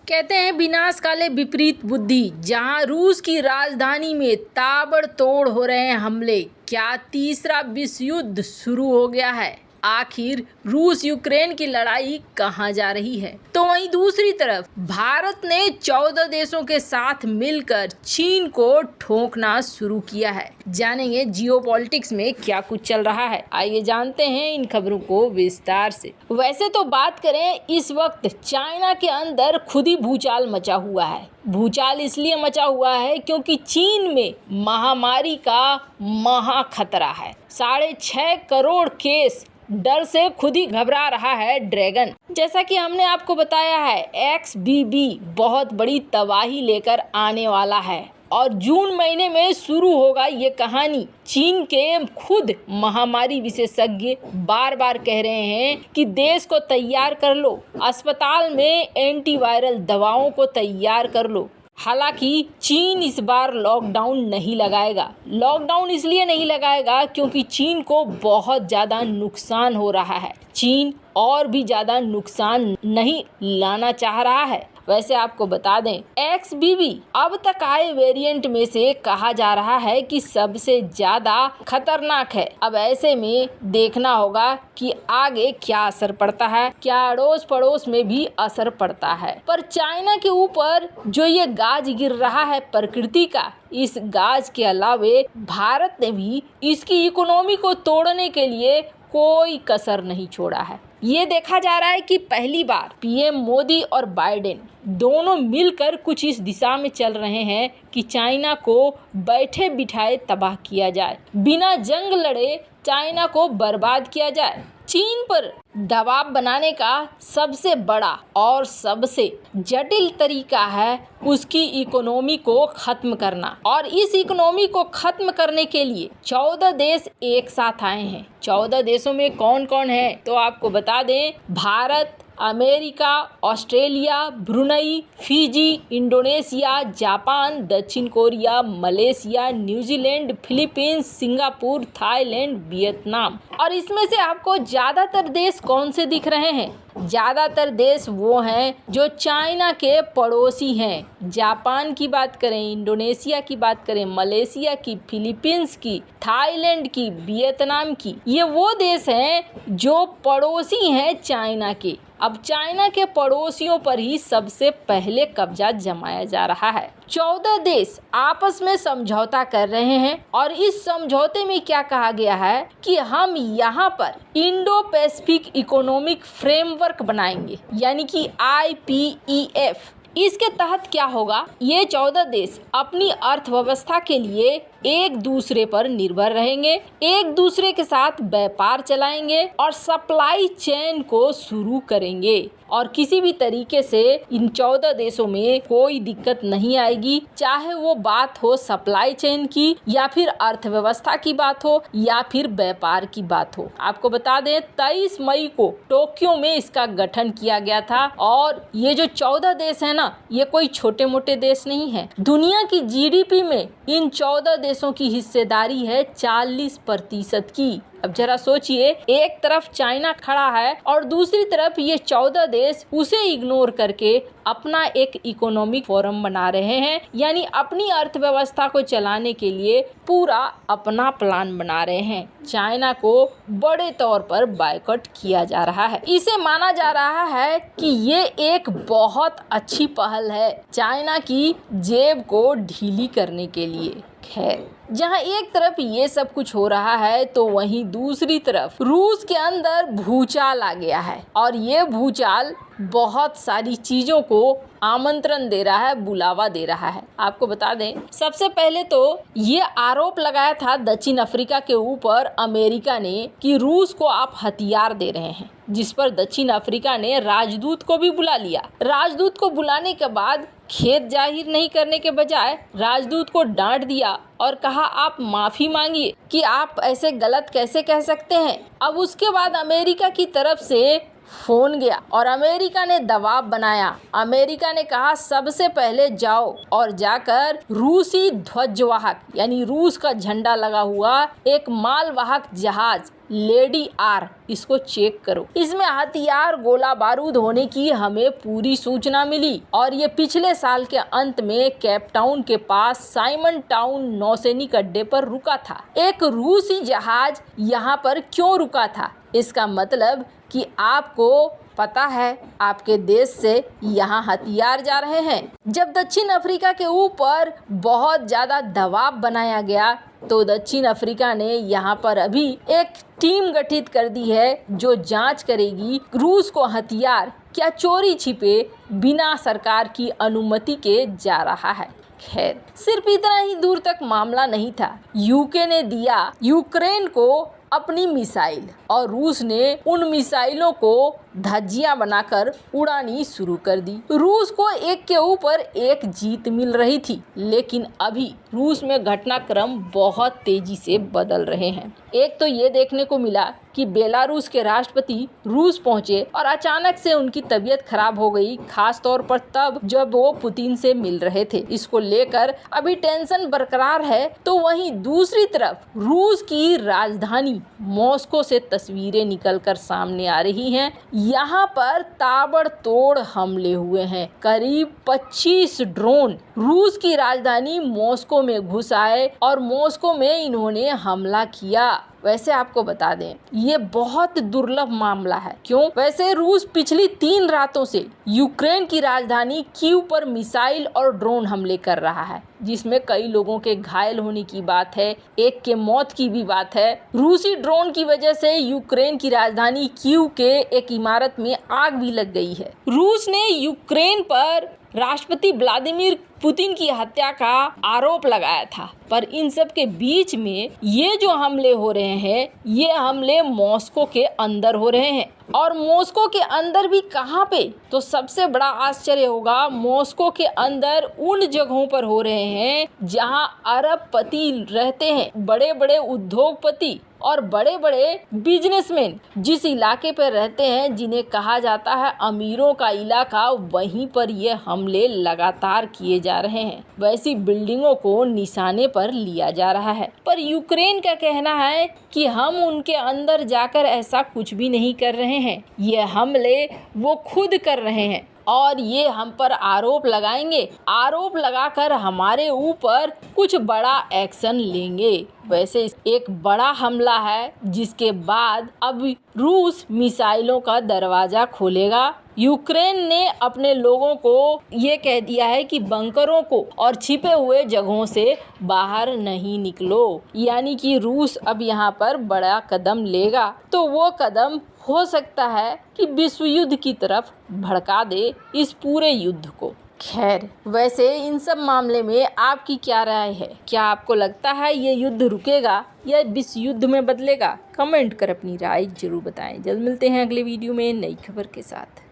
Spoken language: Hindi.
कहते हैं विनाश काले विपरीत बुद्धि। जहां रूस की राजधानी में ताबड़तोड़ हो रहे हैं हमले, क्या तीसरा विश्व युद्ध शुरू हो गया है? आखिर रूस यूक्रेन की लड़ाई कहां जा रही है? तो वहीं दूसरी तरफ भारत ने 14 देशों के साथ मिलकर चीन को ठोकना शुरू किया है। जानेंगे जियोपॉलिटिक्स में क्या कुछ चल रहा है। आइए जानते हैं इन खबरों को विस्तार से। वैसे तो बात करें, इस वक्त चाइना के अंदर खुद ही भूचाल मचा हुआ है। भूचाल इसलिए मचा हुआ है क्योंकि चीन में महामारी का महा खतरा है। 6.5 करोड़ केस, डर से खुद ही घबरा रहा है ड्रैगन। जैसा कि हमने आपको बताया है, XBB बहुत बड़ी तबाही लेकर आने वाला है और जून महीने में शुरू होगा ये कहानी। चीन के खुद महामारी विशेषज्ञ बार बार कह रहे हैं कि देश को तैयार कर लो, अस्पताल में एंटीवायरल दवाओं को तैयार कर लो। हालांकि चीन इस बार लॉकडाउन नहीं लगाएगा। लॉकडाउन इसलिए नहीं लगाएगा क्योंकि चीन को बहुत ज़्यादा नुकसान हो रहा है। चीन और भी ज़्यादा नुकसान नहीं लाना चाह रहा है। वैसे आपको बता दें, XBB अब तक आए वेरिएंट में से कहा जा रहा है कि सबसे ज़्यादा खतरनाक है। अब ऐसे में देखना होगा कि आगे क्या असर पड़ता है, क्या अड़ोस पड़ोस में भी असर पड़ता है। पर चाइना के ऊपर जो ये गाज गिर रहा है प्रकृति का, इस गाज के अलावे भारत ने भी इसकी इकोनॉमी को तोड़ने के लिए कोई कसर नहीं छोड़ा है। ये देखा जा रहा है कि पहली बार PM मोदी और बाइडेन दोनों मिलकर कुछ इस दिशा में चल रहे हैं कि चाइना को बैठे बिठाए तबाह किया जाए, बिना जंग लड़े चाइना को बर्बाद किया जाए। चीन पर दबाव बनाने का सबसे बड़ा और सबसे जटिल तरीका है उसकी इकोनॉमी को खत्म करना। और इस इकोनॉमी को खत्म करने के लिए 14 देश एक साथ आए हैं। 14 देशों में कौन कौन है तो आपको बता दें, Bharat, America, Australia, Brunei, Fiji, Indonesia, Japan, दक्षिण Korea, Malaysia, New Zealand, Philippines, Singapore, Thailand, Vietnam. और इसमें से आपको ज़्यादातर देश कौन से दिख रहे हैं? ज़्यादातर देश वो हैं जो चाइना के पड़ोसी हैं। जापान की बात करें, इंडोनेशिया की बात करें, मलेशिया की, फिलीपींस की, थाईलैंड की, वियतनाम की, ये वो देश हैं जो पड़ोसी हैं चाइना के। अब चाइना के पड़ोसियों पर ही सबसे पहले कब्जा जमाया जा रहा है। 14 देश आपस में समझौता कर रहे हैं और इस समझौते में क्या कहा गया है कि हम यहाँ पर इंडो पैसिफिक इकोनॉमिक फ्रेमवर्क बनाएंगे, यानी कि IPEF। इसके तहत क्या होगा, ये 14 देश अपनी अर्थव्यवस्था के लिए एक दूसरे पर निर्भर रहेंगे, एक दूसरे के साथ व्यापार चलाएंगे और सप्लाई चेन को शुरू करेंगे। और किसी भी तरीके से इन 14 देशों में कोई दिक्कत नहीं आएगी, चाहे वो बात हो सप्लाई चेन की या फिर अर्थव्यवस्था की बात हो या फिर व्यापार की बात हो। आपको बता दें, 23 मई को टोक्यो में इसका गठन किया गया था। और ये जो 14 देश है ना, ये कोई छोटे मोटे देश नहीं है। दुनिया की GDP में इन 14 देशों की हिस्सेदारी है 40% की। अब जरा सोचिए, एक तरफ चाइना खड़ा है और दूसरी तरफ ये 14 देश उसे इग्नोर करके अपना एक इकोनॉमिक फोरम बना रहे हैं, यानी अपनी अर्थव्यवस्था को चलाने के लिए पूरा अपना प्लान बना रहे हैं। चाइना को बड़े तौर पर बायकॉट किया जा रहा है। इसे माना जा रहा है कि ये एक बहुत अच्छी पहल है चाइना की जेब को ढीली करने के लिए। खैर, जहां एक तरफ ये सब कुछ हो रहा है तो वहीं दूसरी तरफ रूस के अंदर भूचाल आ गया है और ये भूचाल बहुत सारी चीजों को आमंत्रण दे रहा है, बुलावा दे रहा है। आपको बता दें, सबसे पहले तो ये आरोप लगाया था दक्षिण अफ्रीका के ऊपर अमेरिका ने कि रूस को आप हथियार दे रहे हैं, जिस पर दक्षिण अफ्रीका ने राजदूत को भी बुला लिया। राजदूत को बुलाने के बाद खेद जाहिर नहीं करने के बजाय राजदूत को डांट दिया और कहा आप माफी मांगिए कि आप ऐसे गलत कैसे कह सकते हैं। अब उसके बाद अमेरिका की तरफ से फोन गया और अमेरिका ने दबाव बनाया। अमेरिका ने कहा सबसे पहले जाओ और जाकर रूसी ध्वजवाहक यानी रूस का झंडा लगा हुआ एक मालवाहक जहाज लेडी आर, इसको चेक करो। इसमें हथियार गोला बारूद होने की हमें पूरी सूचना मिली और ये पिछले साल के अंत में केप टाउन के पास साइमन टाउन नौसैनिक अड्डे पर रुका था। एक रूसी जहाज यहाँ पर क्यों रुका था? इसका मतलब कि आपको पता है आपके देश से यहाँ हथियार जा रहे हैं। जब दक्षिण अफ्रीका के ऊपर बहुत ज़्यादा दबाव बनाया गया तो दक्षिण अफ्रीका ने यहाँ पर अभी एक टीम गठित कर दी है जो जांच करेगी रूस को हथियार क्या चोरी छिपे बिना सरकार की अनुमति के जा रहा है। खैर, सिर्फ इतना ही दूर तक मामला नहीं था। यूके ने दिया यूक्रेन को अपनी मिसाइल और रूस ने उन मिसाइलों को धज्जियां बनाकर उड़ानी शुरू कर दी। रूस को एक के ऊपर एक जीत मिल रही थी, लेकिन अभी रूस में घटनाक्रम बहुत तेजी से बदल रहे हैं। एक तो ये देखने को मिला कि बेलारूस के राष्ट्रपति रूस पहुंचे और अचानक से उनकी तबीयत खराब हो गई, खास तौर पर तब जब वो पुतिन से मिल रहे थे। इसको लेकर अभी टेंशन बरकरार है। तो वहीं दूसरी तरफ रूस की राजधानी मॉस्को से तस्वीरें निकलकर सामने आ रही हैं। यहाँ पर ताबड़तोड़ हमले हुए हैं। करीब 25 ड्रोन रूस की राजधानी मॉस्को में घुस आए और मॉस्को में इन्होंने हमला किया। वैसे आपको बता दें ये बहुत दुर्लभ मामला है। क्यों? वैसे रूस पिछली 3 रातों से यूक्रेन की राजधानी कीव पर मिसाइल और ड्रोन हमले कर रहा है, जिसमें कई लोगों के घायल होने की बात है, एक के मौत की भी बात है। रूसी ड्रोन की वजह से यूक्रेन की राजधानी कीव के एक इमारत में आग भी लग गई है। रूस ने यूक्रेन पर राष्ट्रपति व्लादिमीर पुतिन की हत्या का आरोप लगाया था, पर इन सब के बीच में ये जो हमले हो रहे हैं ये हमले मॉस्को के अंदर हो रहे हैं। और मॉस्को के अंदर भी कहाँ पे? तो सबसे बड़ा आश्चर्य होगा, मॉस्को के अंदर उन जगहों पर हो रहे हैं जहाँ अरबपति रहते हैं, बड़े बड़े उद्योगपति और बड़े बड़े बिजनेसमैन जिस इलाके पर रहते हैं, जिन्हें कहा जाता है अमीरों का इलाका, वहीं पर ये हमले लगातार किए जा रहे हैं। वैसी बिल्डिंगों को निशाने पर लिया जा रहा है। पर यूक्रेन का कहना है कि हम उनके अंदर जाकर ऐसा कुछ भी नहीं कर रहे हैं, ये हमले वो खुद कर रहे हैं और ये हम पर आरोप लगाएंगे, आरोप लगाकर हमारे ऊपर कुछ बड़ा एक्शन लेंगे। वैसे एक बड़ा हमला है जिसके बाद अब रूस मिसाइलों का दरवाजा खोलेगा। यूक्रेन ने अपने लोगों को ये कह दिया है कि बंकरों को और छिपे हुए जगहों से बाहर नहीं निकलो, यानी कि रूस अब यहाँ पर बड़ा कदम लेगा। तो वो कदम हो सकता है कि विश्व युद्ध की तरफ भड़का दे इस पूरे युद्ध को। खैर, वैसे इन सब मामले में आपकी क्या राय है? क्या आपको लगता है ये युद्ध रुकेगा या विश्व युद्ध में बदलेगा? कमेंट कर अपनी राय जरूर बताएं। जल्द मिलते हैं अगले वीडियो में नई खबर के साथ।